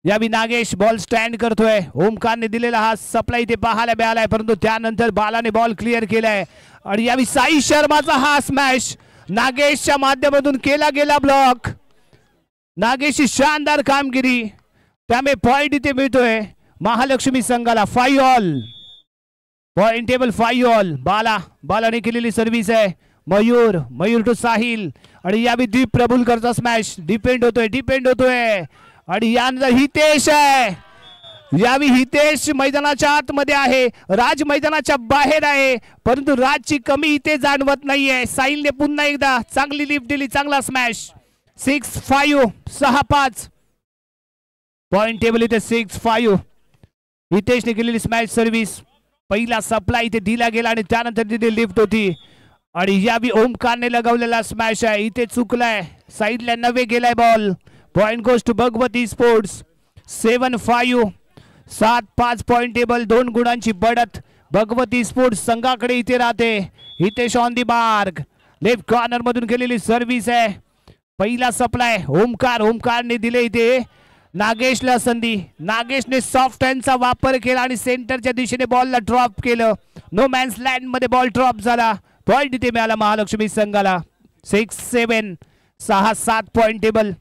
यावी नागेश बॉल स्टँड करतोय. ओमकारने दिलेला हा सप्लाय इथे पाहायला मिळालाय परंतु त्यानंतर बालाने बॉल क्लिअर केलाय आणि यावी साई शर्माचा हा स्मॅश नागेशच्या माध्यमातून केला गेला ब्लॉक. नागेशची शानदार कामगिरी. त्यामुळे पॉइंट इथे मिळतोय महालक्ष्मी संघाला. 5 ऑल. Point table 5 all. बालाने केलेली सर्व्हिस आहे. मयूर टू साहिल आणि यावी दीप प्रभुलकरचा स्मॅश डिपेंड होतोय आणि यानंतर हितेश आहे. यावी हितेश मैदानाच्या आतमध्ये आहे. राज मैदानाच्या बाहेर आहे परंतु राजची कमी इथे जाणवत नाहीये. साहिलने पुन्हा एकदा चांगली लिफ्ट दिली. चांगला स्मॅश. 6-5 6-5 पॉइंट टेबल इथे 6-5. हितेशने केलेली स्मॅच सर्व्हिस. पहिला सप्लाय इथे दिला गेला आणि त्यानंतर तिथे लिफ्ट होती आणि यावी ओमकारने लगावलेला स्मॅश आहे. इथे चुकलाय. साईडला नवे गेलाय ball. Point goes to Bhagwati Sports. 7-5. 7-5 point table, 2 गुणांची बढत भगवती स्पोर्ट्स संघाकडे इथे राहते. Hitesh on the mark, left corner मधून केलेली सर्व्हिस आहे. पहिला सप्लाय ओमकारने दिले इथे नागेशला संधी. नागेशने सॉफ्ट हँडचा वापर केला आणि सेंटरच्या दिशेने बॉलला ड्रॉप केलं. नो मॅन्स लँड मध्ये बॉल ड्रॉप झाला. पॉइंट इथे मिळाला महालक्ष्मी संघाला. 6-7. 6-7 पॉइंट टेबल,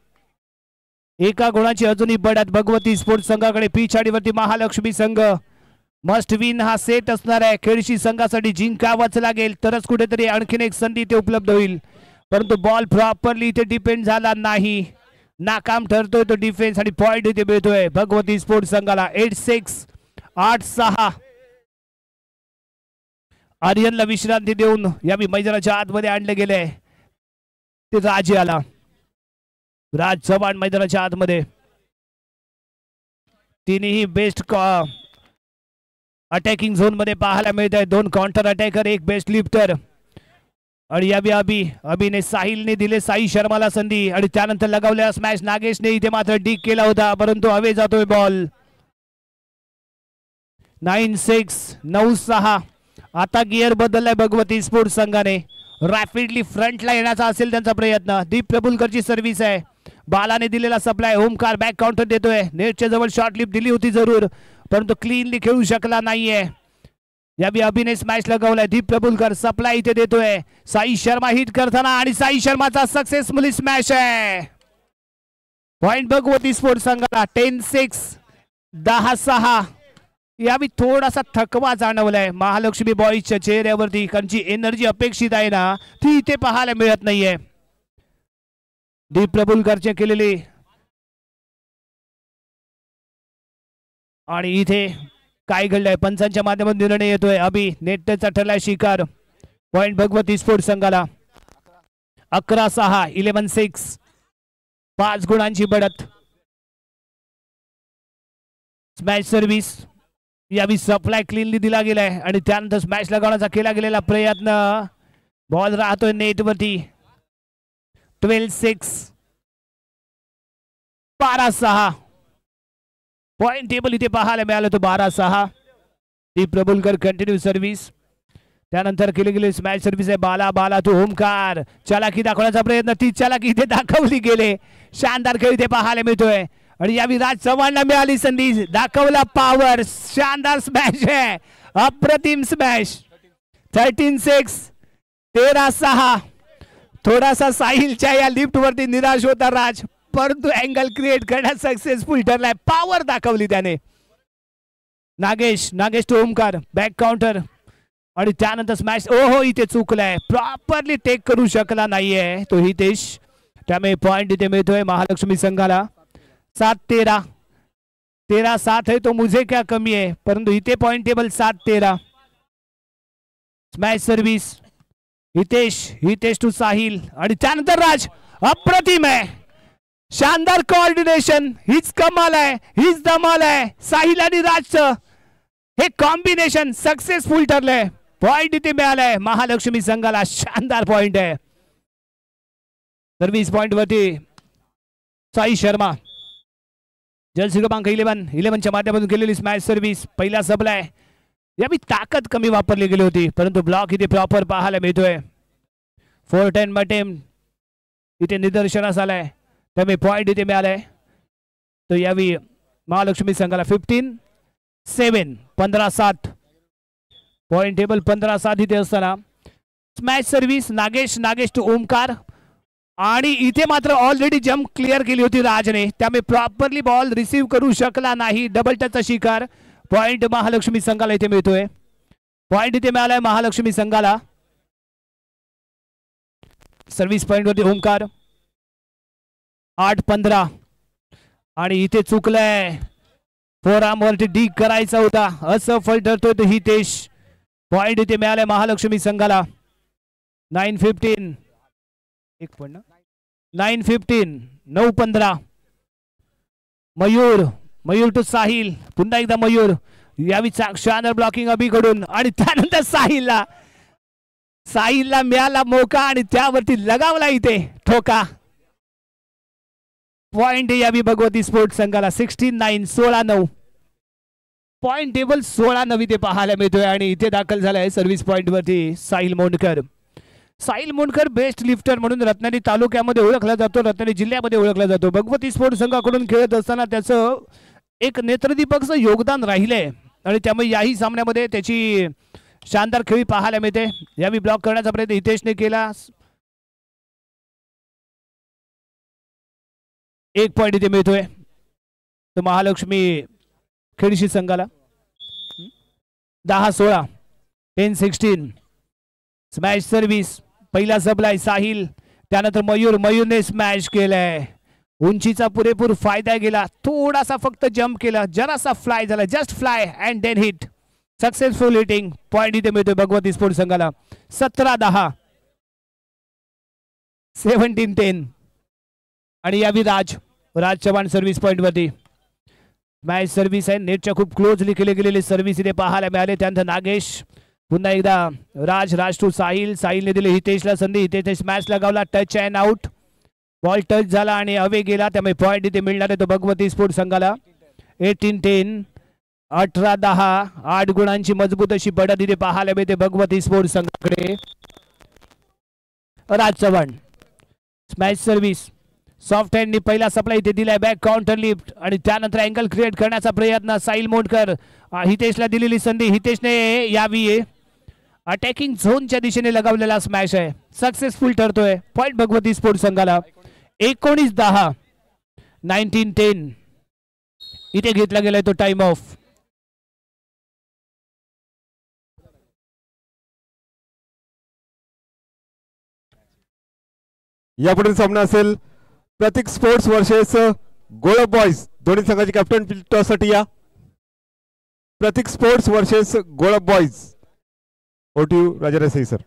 1 गुणाची अजूनही बढत भगवती स्पोर्ट्स संघाकडे. पिछाडीवरती महालक्ष्मी संघ. मस्ट विन हा सेट असणार आहे. खेळशी संघासाठी जिंकावंच लागेल तरच कुठेतरी आणखीन एक संधी इथे उपलब्ध होईल. परंतु बॉल प्रॉपरली इथे डिपेंड झाला नाही. नाकाम ठरतोय तो डिफेन्स आणि पॉइंट इथे मिळतोय भगवती स्पोर्ट्स संघाला. 8-6. 8-6. आर्यनला विश्रांती देऊन यावी मैदानाच्या आतमध्ये आणले गेले. ते राज आला. राज चव्हाण मैदानाच्या आतमध्ये. तिन्ही बेस्ट अटॅकिंग झोन मध्ये पाहायला मिळत आहे. 2 काउंटर अटॅकर, 1 बेस्ट लिफ्टर. आणि यावी अभिने साहिलने दिले साई शर्माला संधी आणि त्यानंतर लगावल्या स्मॅश. नागेशने इथे मात्र डिक केला होता परंतु हवे जातोय बॉल. 9-6. 9-6. आता गिअर बदललाय भगवती स्पोर्ट्स संघाने. रॅपिडली फ्रंटला येण्याचा असेल त्यांचा प्रयत्न. दीप प्रभुलकरची सर्व्हिस आहे. बालाने दिलेला सप्लाय. ओमकार बॅक काउंटर देतोय. नेटच्या जवळ शॉर्ट लिप दिली होती जरूर परंतु क्लीनली खेळू शकला नाहीये. यावी अभिनय स्मॅश लगावलाय. दीप प्रभुलकर सप्लाय इथे देतोय. साई शर्मा हिट करताना आणि साई शर्माचा सक्सेसफुली स्मॅश आहे. पॉइंट भगवती स्पोर्ट्स संघाला. 10-6. 10-6. यावी थोडासा थकवा जाणवलाय महालक्ष्मी बॉईजच्या चेहऱ्यावरती कारण जी एनर्जी अपेक्षित आहे ना ती इथे पाहायला मिळत नाहीये. दीप प्रभुलकरचे केलेली आणि इथे काय घडलंय पंचांच्या माध्यमातून निर्णय येतोय. अभि नेटचा ठरलाय शिकार. पॉइंट भगवती स्पोर्ट्स संघाला. 11-6. 11-6. 5 गुणांची बढत. स्मॅश सर्व्हिस यावी सप्लाय क्लीनली दिला गेलाय आणि त्यानंतर स्मॅश लगावण्याचा केला गेलेला प्रयत्न. बॉल राहतोय नेटवरती. 12-6. 12-6. पॉइंट टेबल इथे पाहायला मिळालं तो 12-6. दीप प्रभुलकर कंटिन्यू सर्व्हिस. त्यानंतर केली गेली स्मॅश सर्व्हिस आहे. बाला तो ओमकार चलाकी दाखवण्याचा प्रयत्न. ती चलाकी इथे दाखवली गेले. शानदार खेळ इथे पाहायला मिळतोय आणि यावी राज चव्हाणला मिळाली संधी. दाखवला पॉवर. शानदार स्मॅश आहे. अप्रतिम स्मॅश. 13-6. 13-6. थोडासा साहिलच्या या लिफ्ट वरती निराश होता राज परंतु अँगल क्रिएट करण्यात सक्सेसफुल ठरलाय. पॉवर दाखवली त्याने. Nagesh to Omkar back counter आणि त्यानंतर स्मॅश. ओहो इथे चुकलाय. प्रॉपरली टेक करू शकला नाहीये तो हितेश. त्यामुळे पॉइंट इथे मिळतोय महालक्ष्मी संघाला. 7-13. 13-7 है तो मुझे क्या कमी है परंतु इथे point table 7-13. Smash service. Hitesh to Sahil आणि त्यानंतर राज. अप्रतिम आहे. शानदार कोऑर्डिनेशन. हीच कमाल आहे. हीच धमाल आहे. साहिल आणि राजचं हे कॉम्बिनेशन सक्सेसफुल ठरलंय. पॉइंट इथे मिळालाय महालक्ष्मी संघाला. शानदार पॉइंट आहे. सर्व्हिस पॉइंट वरती साई शर्मा. जर्सी क्रमांक 11च्या माध्यमातून केलेली स्मॅश सर्व्हिस. पहिला सप्लाय यावी ताकद कमी वापरली गेली होती परंतु ब्लॉक इथे प्रॉपर पाहायला मिळतोय. 4-10 अटेम्प्ट इथे निदर्शनास आलाय त्यामुळे पॉइंट इथे मिळालाय. तो यावी महालक्ष्मी संघाला. 15-7. 15-7. पॉइंट टेबल 15-7 इथे असताना smash service. Nagesh to Omkar आणि इथे मात्र ऑलरेडी जम्प क्लिअर केली होती राजने त्यामुळे प्रॉपरली बॉल रिसीव्ह करू शकला नाही. डबल टचचा शिकार. पॉइंट महालक्ष्मी संघाला इथे मिळतोय. पॉइंट इथे मिळालाय महालक्ष्मी संघाला. सर्व्हिस पॉइंट वरती ओमकार. 8-15 आणि इथे चुकलंय. फोरआर्म वरती डीक करायचा होता. असफल ठरतोय तो हितेश. पॉइंट इथे मिळालाय महालक्ष्मी संघाला. 9-15. 9-15. 9-15. मयूर टू साहिल. पुन्हा एकदा मयूर. यावी शानदार ब्लॉकिंग अभिकडून आणि त्यानंतर साहिलला मिळाला मौका आणि त्यावरती लगावला इथे ठोका. पॉइंट यावी भगवती स्पोर्ट्स संघाला 69 16-9 पॉइंट टेबल 16-9 इथे पाहायला मिळतोय आणि इथे दाखल झालाय सर्व्हिस पॉइंट वरती साहिल मोंडकर. साहिल मोंडकर बेस्ट लिफ्टर म्हणून रत्नागिरी तालुक्यामध्ये ओळखला जातो, रत्नागिरी जिल्ह्यामध्ये ओळखला जातो. भगवती स्पोर्ट्स संघाकडून खेळत असताना त्याचं एक नेत्रदीपकचं योगदान राहिलंय आणि त्यामुळे याही सामन्यामध्ये त्याची शानदार खेळी पाहायला मिळते. यावेळी ब्लॉक करण्याचा प्रयत्न हितेशने केला. एक पॉइंट इथे मिळतोय तो महालक्ष्मी खेळशी संघाला. 10-16 10-16 स्मॅश सर्व्हिस. पहिला सप्लाय साहिल, त्यानंतर मयूरने स्मॅश केलाय. उंचीचा पुरेपूर फायदा गेला, थोडासा फक्त जम्प केला, जरासा फ्लाय झाला, just fly and then hit. Successful hitting. Point इथे मिळतोय भगवती स्पोर्ट्स संघाला. 17-10 17-10 आणि यावी राज चव्हाण सर्व्हिस पॉइंट वरती. मॅच सर्व्हिस आहे, नेटच्या खूप क्लोजली केले गेलेले सर्व्हिस इथे पाहायला मिळाले. त्यानंतर नागेश, पुन्हा एकदा राज टू साहिलने दिले हितेशला संधी. हितेशने स्मॅच लगावला, touch and out. Ball touch झाला आणि अवे गेला, त्यामुळे पॉइंट इथे मिळणार आहे तो भगवती स्पोर्ट्स संघाला. 18-10 18-10 8 गुणांची मजबूत अशी बढत इथे पाहायला मिळते भगवती स्पोर्ट्स संघाकडे. राज चव्हाण स्मॅच सर्व्हिस, सॉफ्ट हँडनी पहिला सप्लाय इथे दिलाय, बॅक काउंटर लिफ्ट आणि त्यानंतर अँगल क्रिएट करण्याचा प्रयत्न. साहिल मोंडकर, हितेशला दिलेली संधी, हितेशने यावी अटॅकिंग झोनच्या दिशेने लगावलेला स्मॅश आहे, सक्सेसफुल ठरतोय. पॉइंट भगवती स्पोर्ट्स संघाला. 19-10 19-10 इथे घेतला गेलाय तो टाइम ऑफ. यापुढील सामना असेल Pratik Sports versus Golap Boys. दोन्ही संघाचे कॅप्टन टॉस साठी या. प्रतीक स्पोर्ट्स वर्सेस गोळप बॉयज. ओटी राजाराम सर.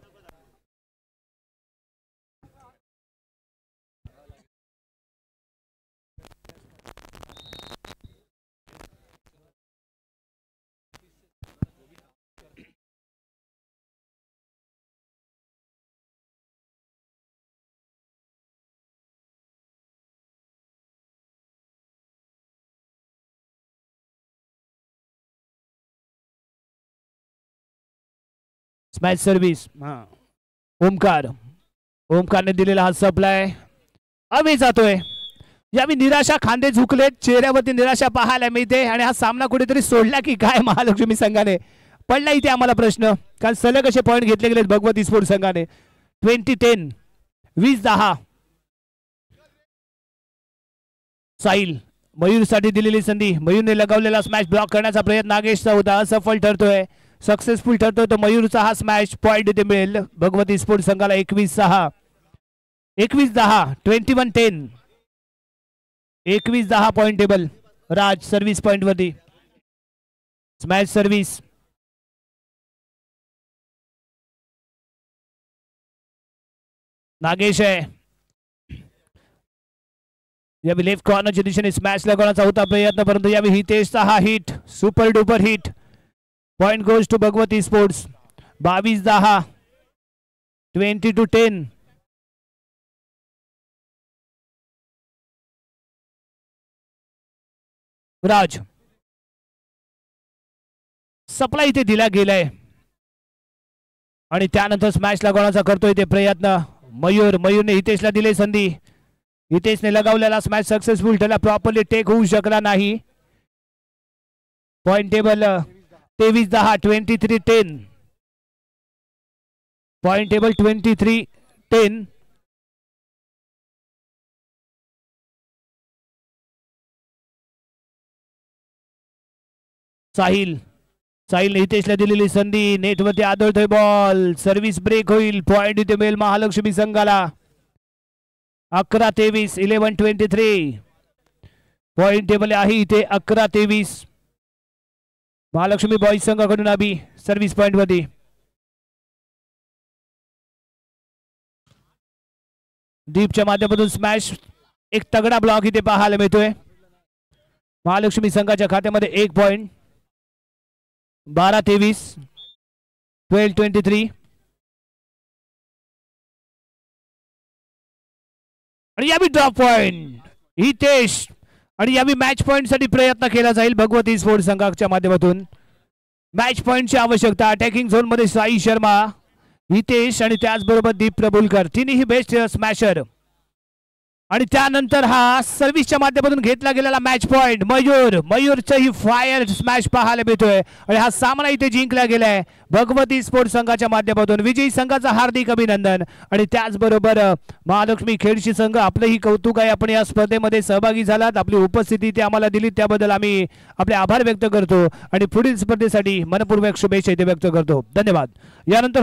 स्मॅच सर्व्हिस. ओमकारने दिलेला हा सप्लाय अवे जातोय. यावेळी निराशा खांदे झुकलेत, चेहऱ्यावरती निराशा पाहायला मिळते आणि हा सामना कुठेतरी सोडला की काय महालक्ष्मी संघाने, पडला इथे आम्हाला प्रश्न. कारण सलग असे पॉइंट घेतले गेलेत भगवती स्पोर्ट्स संघाने. 20-10 20-10 साहिल, मयूरसाठी दिलेली संधी, मयूरने लगावलेला स्मॅश ब्लॉक करण्याचा प्रयत्न नागेशचा होता, असफल ठरतोय, सक्सेसफुल ठरतोय तो मयूरचा हा स्मॅश. पॉइंट इथे मिळेल भगवती स्पोर्ट्स संघाला. 21-6 21-10 21-10 21-10 पॉइंट टेबल. राज सर्व्हिस पॉइंट वरती. स्मॅच सर्व्हिस. नागेश आहे, यावेळी लेफ्ट कॉर्नरच्या दिशेने स्मॅश लगवण्याचा होता प्रयत्न, परंतु यावेळी हितेशचा हा hit, super duper hit. Point goes to Bhagwati Sports. 22-10 20-10 Raj supply इथे दिला गेलाय आणि त्यानंतर स्मॅश लगवण्याचा करतोय ते प्रयत्न. मयूरने हितेशला दिले संधी, हितेशने लगावलेला स्मॅच सक्सेसफुल ठरला, प्रॉपरली टेक होऊ शकला नाही. Point table 23-10 23-10 point table 23-10. साहिलने हितेशला दिलेली संधी, नेटवरती आदळतोय बॉल, सर्व्हिस ब्रेक होईल. पॉइंट इथे मिळेल महालक्ष्मी संघाला. 11-23 11-23 पॉइंट टेबल आहे इथे 11-23 महालक्ष्मी बॉईज संघाकडून. अभि सर्व्हिस पॉइंट वरती. दीपच्या माध्यमातून स्मॅश, एक तगडा ब्लॉक इथे पाहायला मिळतोय महालक्ष्मी संघाच्या खात्यामध्ये. 1 पॉइंट. 12-23 12-23 आणि यावी ड्रॉप पॉइंट. हितेश आणि यावी मॅच पॉइंट साठी प्रयत्न केला जाईल भगवती स्पोर्ट्स संघाच्या माध्यमातून. मॅच पॉइंटची आवश्यकता. अटॅकिंग झोन मध्ये साई शर्मा, हितेश आणि त्याचबरोबर दीप प्रभुलकर तिन्ही बेस्ट स्मॅशर. आणि त्यानंतर हा सर्व्हिसच्या माध्यमातून घेतला गेलेला मॅच पॉइंट मयूरचं ही फायर स्मॅश पाहायला मिळतोय आणि हा सामना इथे जिंकला गेलाय भगवती स्पोर्ट्स संघाच्या माध्यमातून. विजयी संघाचा हार्दिक अभिनंदन. आणि त्याचबरोबर महालक्ष्मी खेळशी संघ आपलंही कौतुक आहे. आपण या स्पर्धेमध्ये सहभागी झालात, आपली उपस्थिती ते आम्हाला दिली त्याबद्दल आम्ही आपले आभार व्यक्त करतो आणि पुढील स्पर्धेसाठी मनपूर्वक शुभेच्छा इथे व्यक्त करतो. धन्यवाद. यानंतर